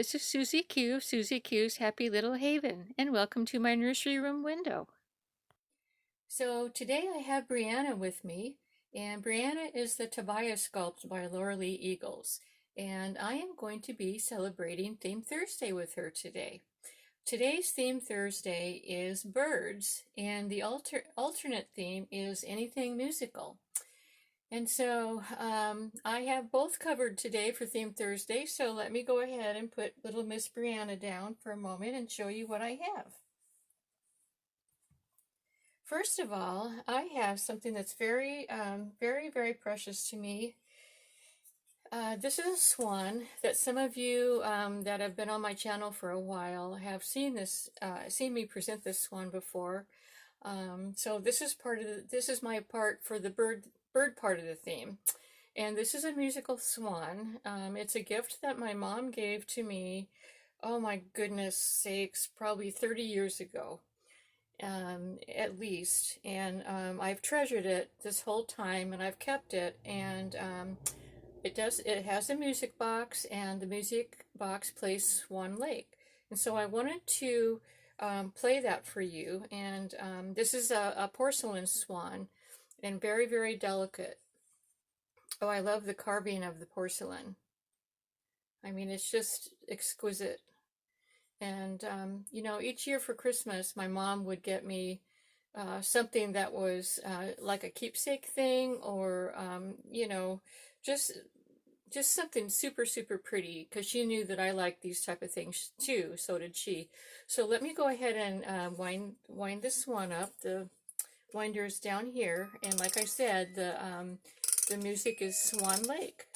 This is Susie Q of Susie Q's Happy Little Haven, and welcome to my nursery room window. So today I have Brianna with me, and Brianna is the Tobiah Sculpt by Laura Lee Eagles, and I am going to be celebrating Theme Thursday with her today. Today's Theme Thursday is birds, and the alternate theme is anything musical. And so I have both covered today for Theme Thursday, so let me go ahead and put little Miss Brianna down for a moment and show you what I have. First of all, I have something that's very, very precious to me. This is a swan that some of you that have been on my channel for a while have seen me present this swan before. So this is my part for the bird part of the theme, and this is a musical swan. It's a gift that my mom gave to me, oh my goodness sakes, probably 30 years ago, at least, and I've treasured it this whole time, and I've kept it, and it has a music box, and the music box plays Swan Lake, and so I wanted to play that for you. And this is a porcelain swan, and very delicate. Oh, I love the carving of the porcelain. I mean, it's just exquisite. And you know, each year for Christmas my mom would get me something that was like a keepsake thing, or you know, just something super pretty, because she knew that I liked these type of things too. So did she. So let me go ahead and wind this one up. The winder is down here, and like I said, the music is Swan Lake.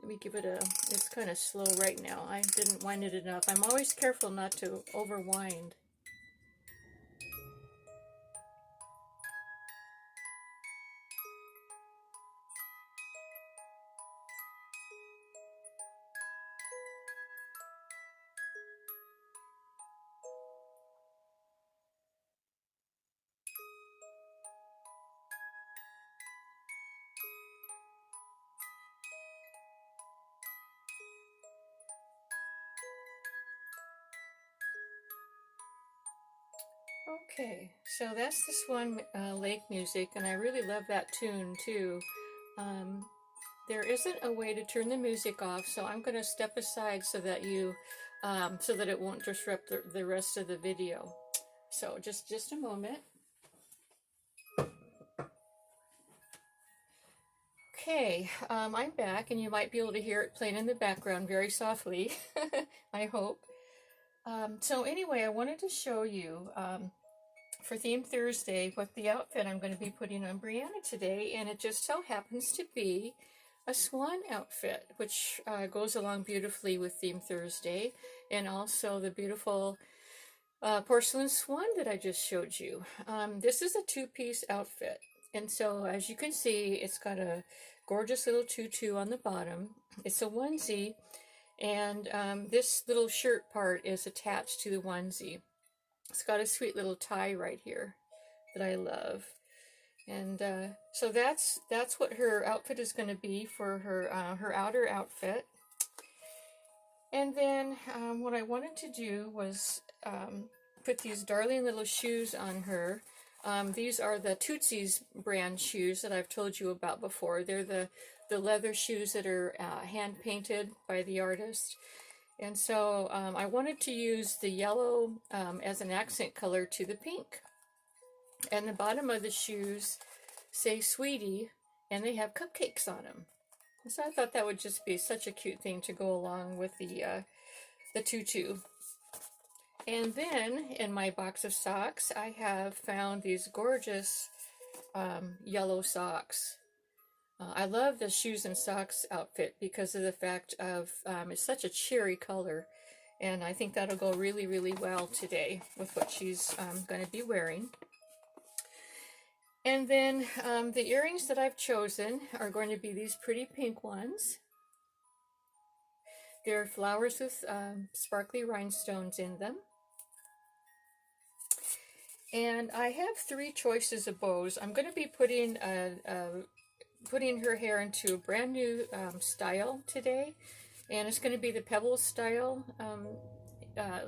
Let me give it it's kind of slow right now. I didn't wind it enough. I'm always careful not to overwind. Okay, so that's the Swan Lake music, and I really love that tune too. There isn't a way to turn the music off, so I'm going to step aside so that so that it won't disrupt the rest of the video. So just a moment. Okay, I'm back, and you might be able to hear it playing in the background very softly, I hope. So anyway, I wanted to show you for Theme Thursday what the outfit I'm going to be putting on Brianna today, and it just so happens to be a swan outfit, which goes along beautifully with Theme Thursday, and also the beautiful porcelain swan that I just showed you. This is a two-piece outfit, and so as you can see, it's got a gorgeous little tutu on the bottom. It's a onesie, and this little shirt part is attached to the onesie. It's got a sweet little tie right here that I love. And so that's what her outfit is going to be for her outer outfit. And then what I wanted to do was put these darling little shoes on her. These are the Tootsie's brand shoes that I've told you about before. They're the leather shoes that are hand painted by the artist. And so I wanted to use the yellow as an accent color to the pink. And the bottom of the shoes say Sweetie, and they have cupcakes on them. So I thought that would just be such a cute thing to go along with the tutu. And then in my box of socks, I have found these gorgeous yellow socks. I love the shoes and socks outfit because of the fact of it's such a cheery color, and I think that'll go really well today with what she's going to be wearing. And then the earrings that I've chosen are going to be these pretty pink ones. They're flowers with sparkly rhinestones in them. And I have three choices of bows. I'm going to be putting her hair into a brand new style today, and it's going to be the pebble style,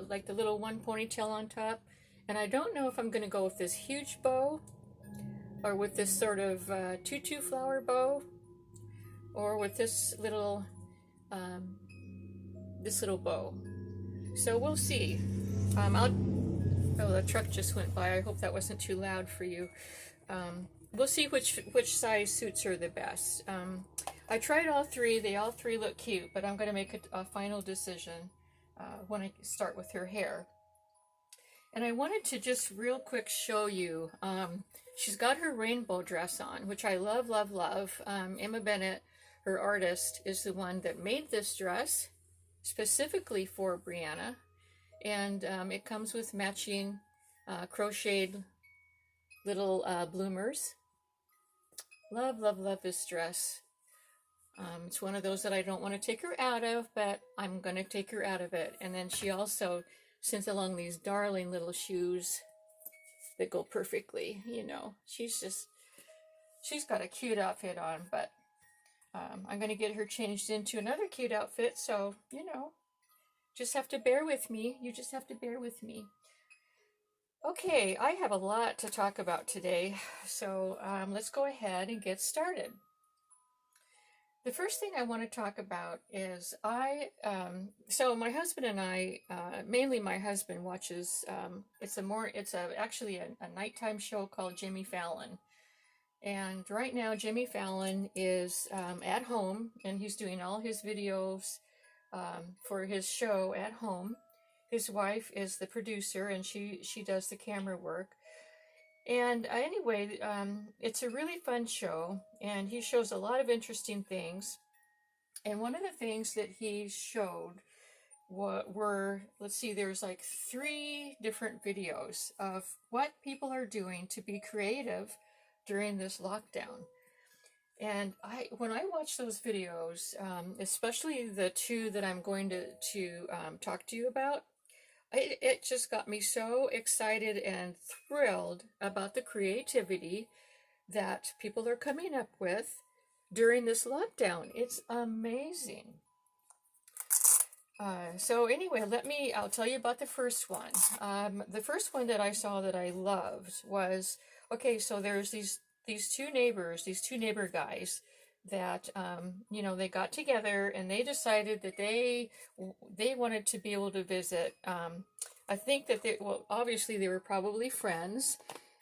like the little one ponytail on top. And I don't know if I'm going to go with this huge bow, or with this sort of tutu flower bow, or with this little bow. So we'll see. Oh, the truck just went by. I hope that wasn't too loud for you. We'll see which size suits her the best. I tried all three. They all three look cute, but I'm going to make a final decision when I start with her hair. And I wanted to just real quick show you. She's got her rainbow dress on, which I love, love, love. Emma Bennett, her artist, is the one that made this dress specifically for Brianna. And it comes with matching crocheted little bloomers. Love, love, love this dress. It's one of those that I don't want to take her out of, but I'm going to take her out of it. And then she also sends along these darling little shoes that go perfectly. You know, she's got a cute outfit on, but I'm going to get her changed into another cute outfit. So, you know, just have to bear with me. You just have to bear with me. Okay, I have a lot to talk about today, so let's go ahead and get started. The first thing I want to talk about is so my husband and I, mainly my husband watches, actually a nighttime show called Jimmy Fallon. And right now Jimmy Fallon is at home, and he's doing all his videos for his show at home. His wife is the producer, and she does the camera work. And anyway, it's a really fun show, and he shows a lot of interesting things. And one of the things that he showed were, let's see, there's like 3 different videos of what people are doing to be creative during this lockdown. And when I watch those videos, especially the 2 that I'm going to talk to you about, it just got me so excited and thrilled about the creativity that people are coming up with during this lockdown. It's amazing. So anyway, I'll tell you about the first one. The first one that I saw that I loved was, okay, so there's these 2 neighbors, these 2 neighbor guys that, you know, they got together and they decided that they wanted to be able to visit. I think that obviously they were probably friends,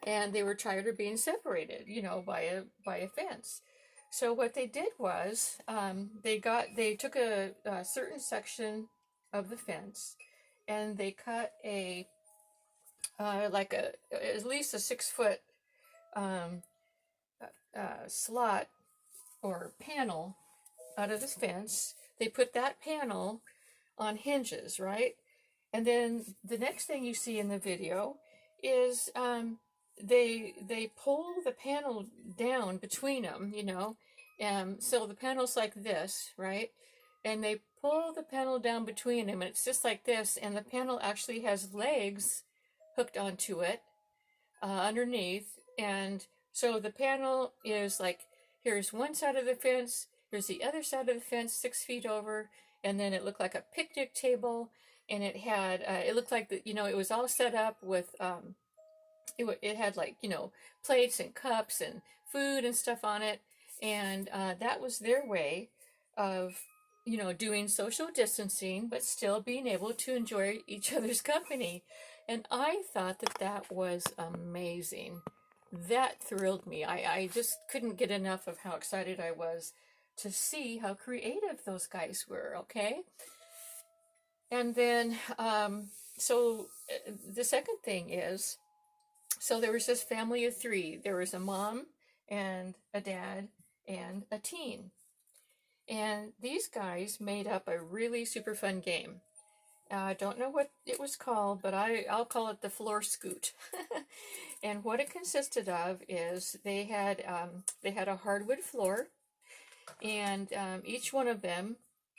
and they were tired of being separated, you know, by a fence. So what they did was, they took a certain section of the fence, and they cut at least a 6-foot slot or panel out of the fence. They put that panel on hinges, right? And then the next thing you see in the video is they pull the panel down between them, you know. So the panel's like this, right? And they pull the panel down between them, and it's just like this. And the panel actually has legs hooked onto it underneath. And so the panel is like, here's one side of the fence, here's the other side of the fence, 6 feet over, and then it looked like a picnic table, and it had, it looked like, you know, it was all set up with, it had like, you know, plates and cups and food and stuff on it, and that was their way of, you know, doing social distancing, but still being able to enjoy each other's company. And I thought that was amazing. That thrilled me. I just couldn't get enough of how excited I was to see how creative those guys were, okay? And then, so the second thing is, so there was this family of 3. There was a mom and a dad and a teen. And these guys made up a really super fun game. I don't know what it was called, but I'll call it the floor scoot. And what it consisted of is they had a hardwood floor, and each one of them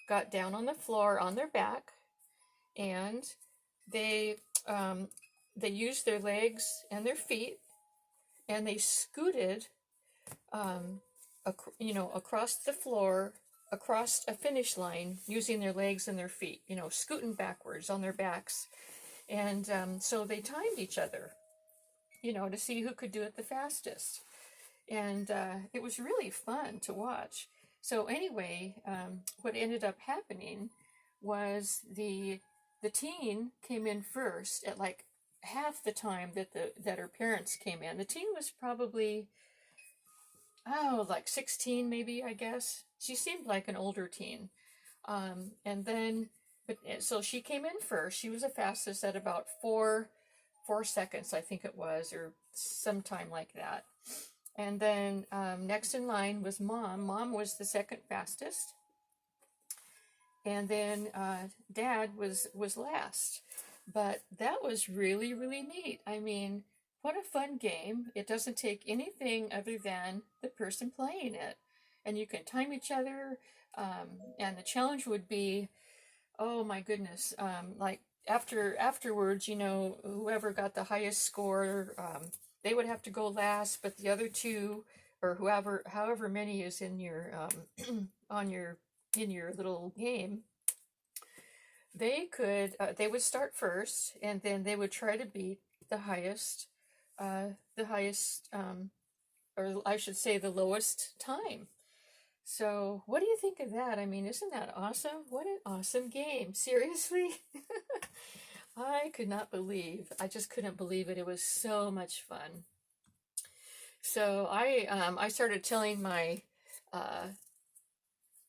got down on the floor on their back, and they they used their legs and their feet, and they scooted, across the floor, across a finish line, using their legs and their feet, scooting backwards on their backs. And so they timed each other, to see who could do it the fastest. And it was really fun to watch. So anyway, what ended up happening was the teen came in first at like half the time that her parents came in. The teen was probably, like 16 maybe, I guess. She seemed like an older teen. And then, so she came in first. She was the fastest at about 4 seconds, I think it was, or sometime like that. And then next in line was Mom. Mom was the second fastest. And then Dad was last. But that was really, really neat. I mean, what a fun game. It doesn't take anything other than the person playing it. And you can time each other. And the challenge would be, oh my goodness, like afterwards, whoever got the highest score, they would have to go last, but the other two, or however many is in your in your little game, they would start first, and then they would try to beat the highest, or I should say the lowest time. So what do you think of that? I mean, isn't that awesome? What an awesome game. Seriously? I just couldn't believe it. It was so much fun. So I started telling my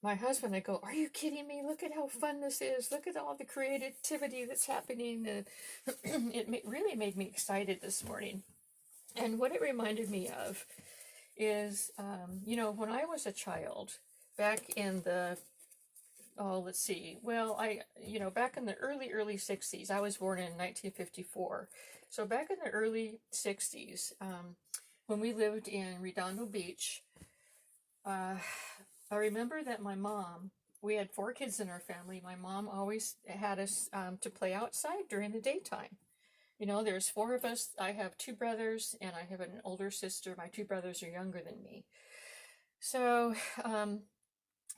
husband, I go, are you kidding me? Look at how fun this is. Look at all the creativity that's happening. It really made me excited this morning. And what it reminded me of is, when I was a child, back in the, let's see, well, back in the early 60s, I was born in 1954. So back in the early 60s, when we lived in Redondo Beach, I remember that my mom, we had 4 kids in our family. My mom always had us to play outside during the daytime. There's 4 of us. I have 2 brothers, and I have an older sister. My 2 brothers are younger than me. So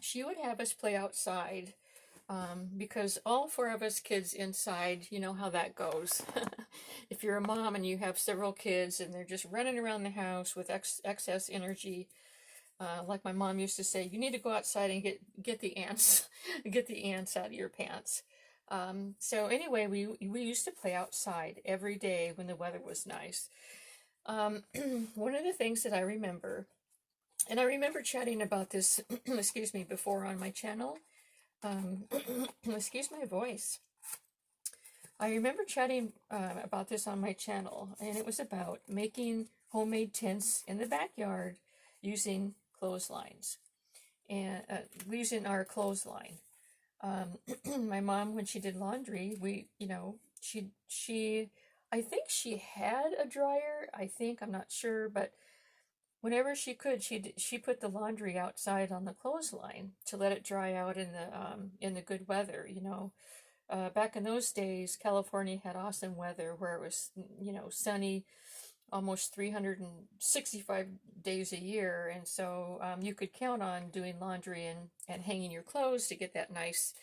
she would have us play outside, because all 4 of us kids inside, you know how that goes. If you're a mom and you have several kids and they're just running around the house with excess energy, like my mom used to say, you need to go outside and get the ants, get the ants out of your pants. So anyway, we used to play outside every day when the weather was nice. One of the things that I remember, and I remember chatting about this, excuse me, before on my channel, excuse my voice. I remember chatting about this on my channel, and it was about making homemade tents in the backyard using clotheslines, and using our clothesline. My mom, when she did laundry, I think she had a dryer. I'm not sure, but whenever she could, she put the laundry outside on the clothesline to let it dry out in the good weather. Back in those days, California had awesome weather where it was, sunny almost 365 days a year, and so you could count on doing laundry and hanging your clothes to get that nice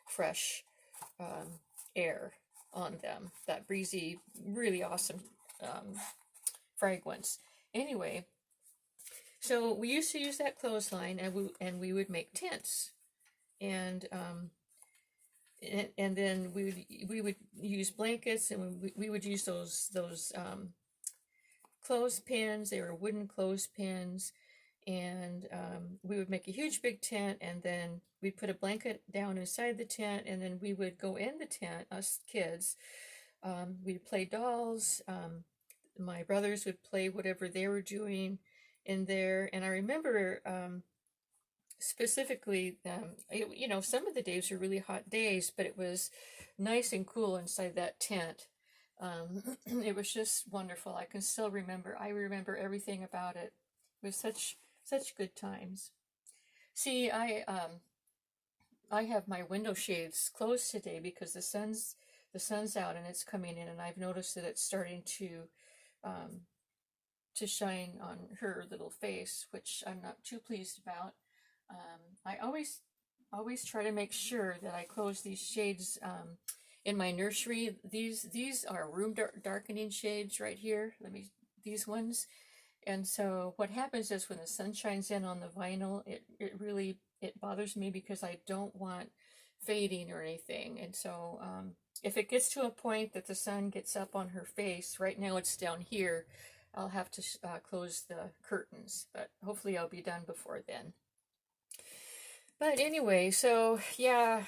fresh air on them, that breezy, really awesome fragrance. Anyway, so we used to use that clothesline, and we would make tents, and then we would use blankets, and we would use those clothespins. They were wooden clothespins, and we would make a huge big tent, and then we'd put a blanket down inside the tent, and then we would go in the tent, us kids. We'd play dolls. My brothers would play whatever they were doing in there, and I remember specifically, some of the days were really hot days, but it was nice and cool inside that tent. It was just wonderful. I can still remember. I remember everything about it. It was such good times. See, I have my window shades closed today because the sun's the sun's out and it's coming in, and I've noticed that it's starting um, to shine on her little face, which I'm not too pleased about. I always try to make sure that I close these shades in my nursery. These are room darkening shades right here. These ones. And so what happens is when the sun shines in on the vinyl, it really, it bothers me because I don't want fading or anything. And so if it gets to a point that the sun gets up on her face, right now it's down here, I'll have to close the curtains, but hopefully I'll be done before then. But anyway, so yeah,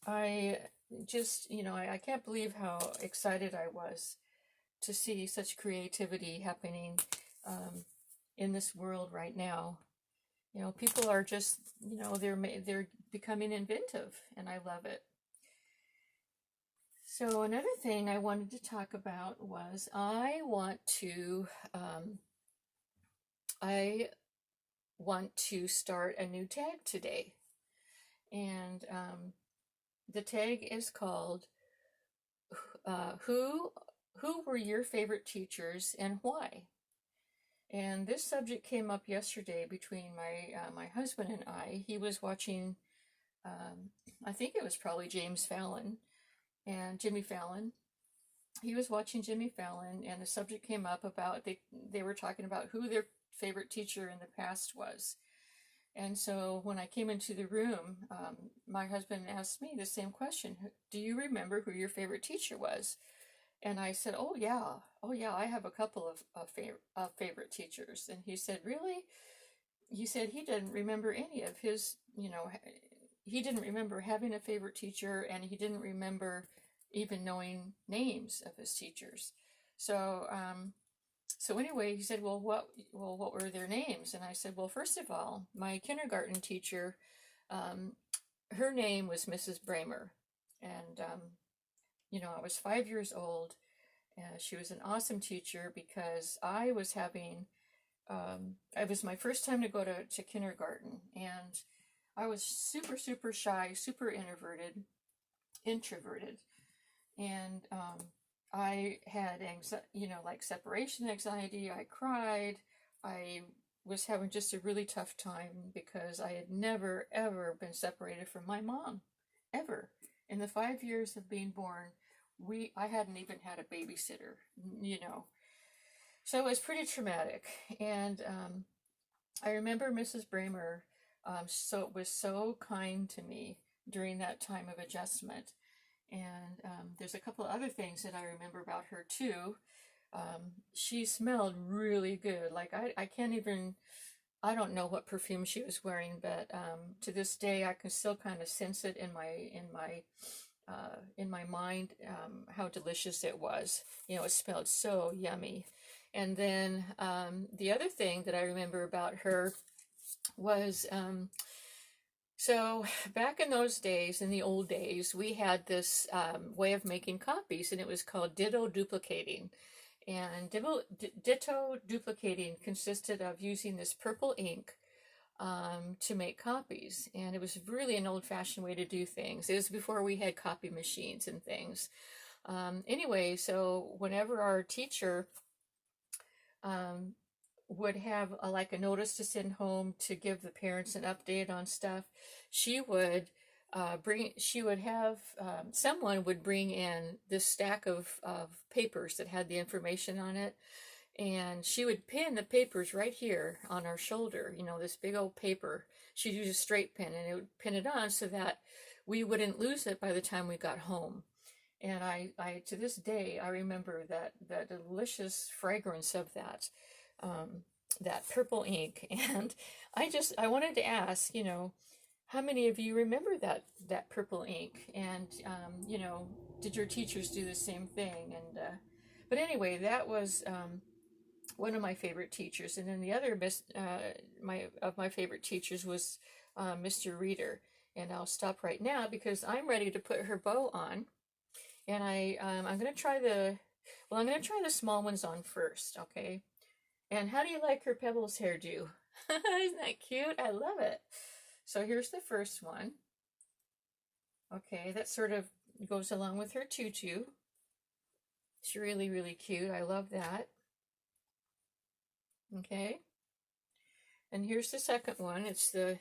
I just, I can't believe how excited I was to see such creativity happening in this world right now. People are just, they're becoming inventive, and I love it. So another thing I wanted to talk about was I want to start a new tag today, and the tag is called "Who were your favorite teachers and why?" And this subject came up yesterday between my husband and I. He was watching, I think it was probably Jimmy Fallon. He was watching Jimmy Fallon, and the subject came up about they were talking about who their favorite teacher in the past was. And so when I came into the room, my husband asked me the same question: "Do you remember who your favorite teacher was?" And I said, "Oh yeah, I have a couple of favorite teachers." And he said, "Really?" He said he didn't remember any of his, he didn't remember having a favorite teacher, and he didn't remember even knowing names of his teachers. So, so anyway, he said, "Well, what were their names?" And I said, "Well, first of all, my kindergarten teacher, her name was Mrs. Bramer, and I was 5 years old. She was an awesome teacher because I was having, it was my first time to go to kindergarten, and I was super, super shy, super introverted, and I had like separation anxiety. I cried. I was having just a really tough time because I had never, ever been separated from my mom, ever. In the 5 years of being born, I hadn't even had a babysitter, So it was pretty traumatic. And I remember Mrs. Bramer was so kind to me during that time of adjustment. And there's a couple of other things that I remember about her too. She smelled really good. Like I can't even, I don't know what perfume she was wearing, but to this day I can still kind of sense it in my mind, how delicious it was. It smelled so yummy. And then the other thing that I remember about her was, so back in those days, in the old days, we had this way of making copies, and it was called ditto duplicating. And ditto duplicating consisted of using this purple ink to make copies. And it was really an old-fashioned way to do things. It was before we had copy machines and things. Anyway, so whenever our teacher would have like a notice to send home to give the parents an update on stuff, she would have someone would bring in this stack of papers that had the information on it, and she would pin the papers right here on our shoulder, this big old paper. She'd use a straight pin, and it would pin it on so that we wouldn't lose it by the time we got home. And I to this day, I remember that delicious fragrance of that purple ink. And I wanted to ask, how many of you remember that purple ink? And, did your teachers do the same thing? And, but anyway, that was one of my favorite teachers. And then the other my favorite teachers was Mr. Reader. And I'll stop right now because I'm ready to put her bow on. And I'm going to try the small ones on first, okay? And how do you like her Pebbles hairdo? Isn't that cute? I love it. So here's the first one. Okay, that's sort of goes along with her tutu. It's really, really cute. I love that. Okay. And here's the second one. It's the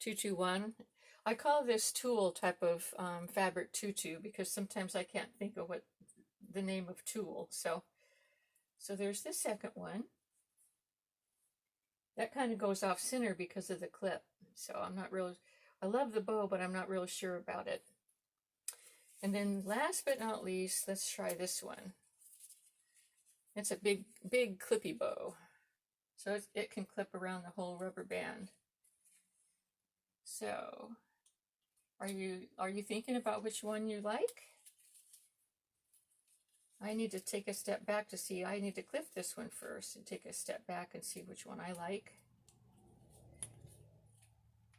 tutu one. I call this tulle type of fabric tutu because sometimes I can't think of what the name of tulle. So there's the second one. That kind of goes off center because of the clip. So I'm not really, I love the bow, but I'm not real sure about it. And then last but not least, let's try this one. It's a big clippy bow. So it can clip around the whole rubber band. So are you thinking about which one you like? I need to take a step back to see. I need to clip this one first and take a step back and see which one I like.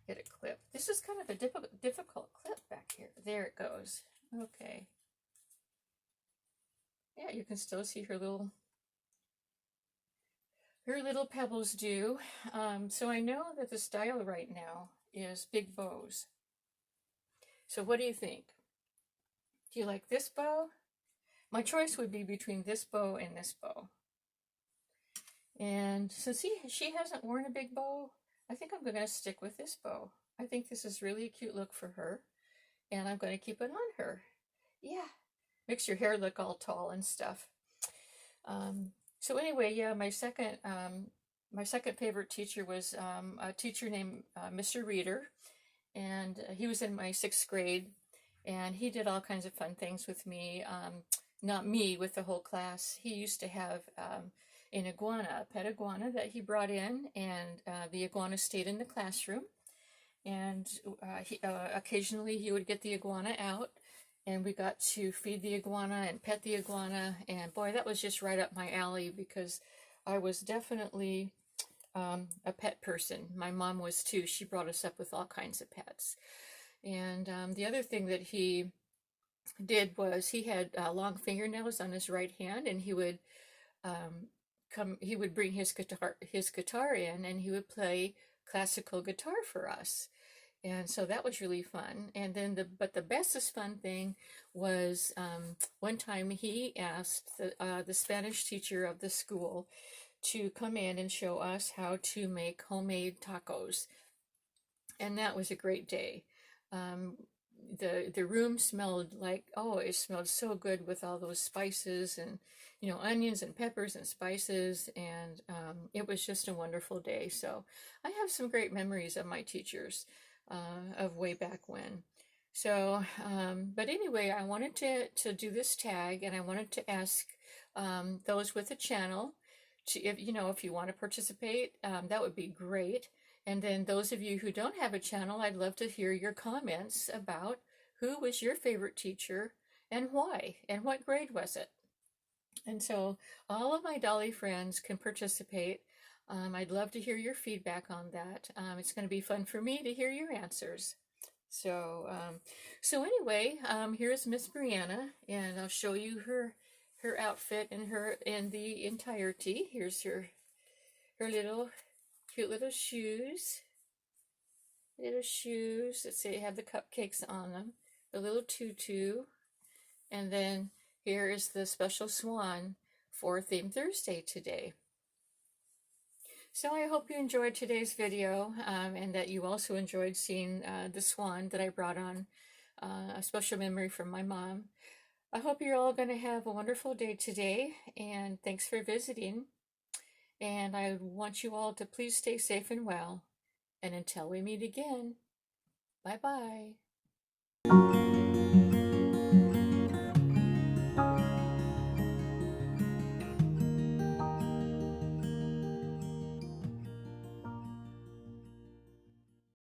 Get it clipped. This is kind of a difficult clip back here. There it goes. Okay. Yeah, you can still see her little pebbles do. So I know that the style right now is big bows. So what do you think? Do you like this bow? My choice would be between this bow and this bow. And since she hasn't worn a big bow, I think I'm going to stick with this bow. I think this is really a cute look for her, and I'm going to keep it on her. Yeah, makes your hair look all tall and stuff. So anyway, yeah, my second favorite teacher was a teacher named Mr. Reader, and he was in my 6th grade, and he did all kinds of fun things with me. Not me, with the whole class. He used to have an iguana, a pet iguana that he brought in, and the iguana stayed in the classroom. And occasionally he would get the iguana out, and we got to feed the iguana and pet the iguana. And boy, that was just right up my alley because I was definitely a pet person. My mom was too. She brought us up with all kinds of pets. And the other thing that he did was he had long fingernails on his right hand, and he would bring his guitar in, and he would play classical guitar for us. And so that was really fun. And then the bestest fun thing was one time he asked the Spanish teacher of the school to come in and show us how to make homemade tacos. And that was a great day. The room smelled like, oh, it smelled so good with all those spices and, you know, onions and peppers and spices, and it was just a wonderful day. So I have some great memories of my teachers of way back when. So, but anyway, I wanted to do this tag, and I wanted to ask those with a channel to, if you want to participate, that would be great. And then those of you who don't have a channel, I'd love to hear your comments about who was your favorite teacher and why, and what grade was it. And so all of my Dolly friends can participate. I'd love to hear your feedback on that. It's going to be fun for me to hear your answers. So anyway, here's Miss Brianna, and I'll show you her outfit in the entirety. Here's her little cute little shoes. Let's say have the cupcakes on them. The little tutu. And then here is the special swan for Theme Thursday today. So I hope you enjoyed today's video, and that you also enjoyed seeing the swan that I brought on, a special memory from my mom. I hope you're all going to have a wonderful day today, and thanks for visiting. And I want you all to please stay safe and well. And until we meet again, bye-bye.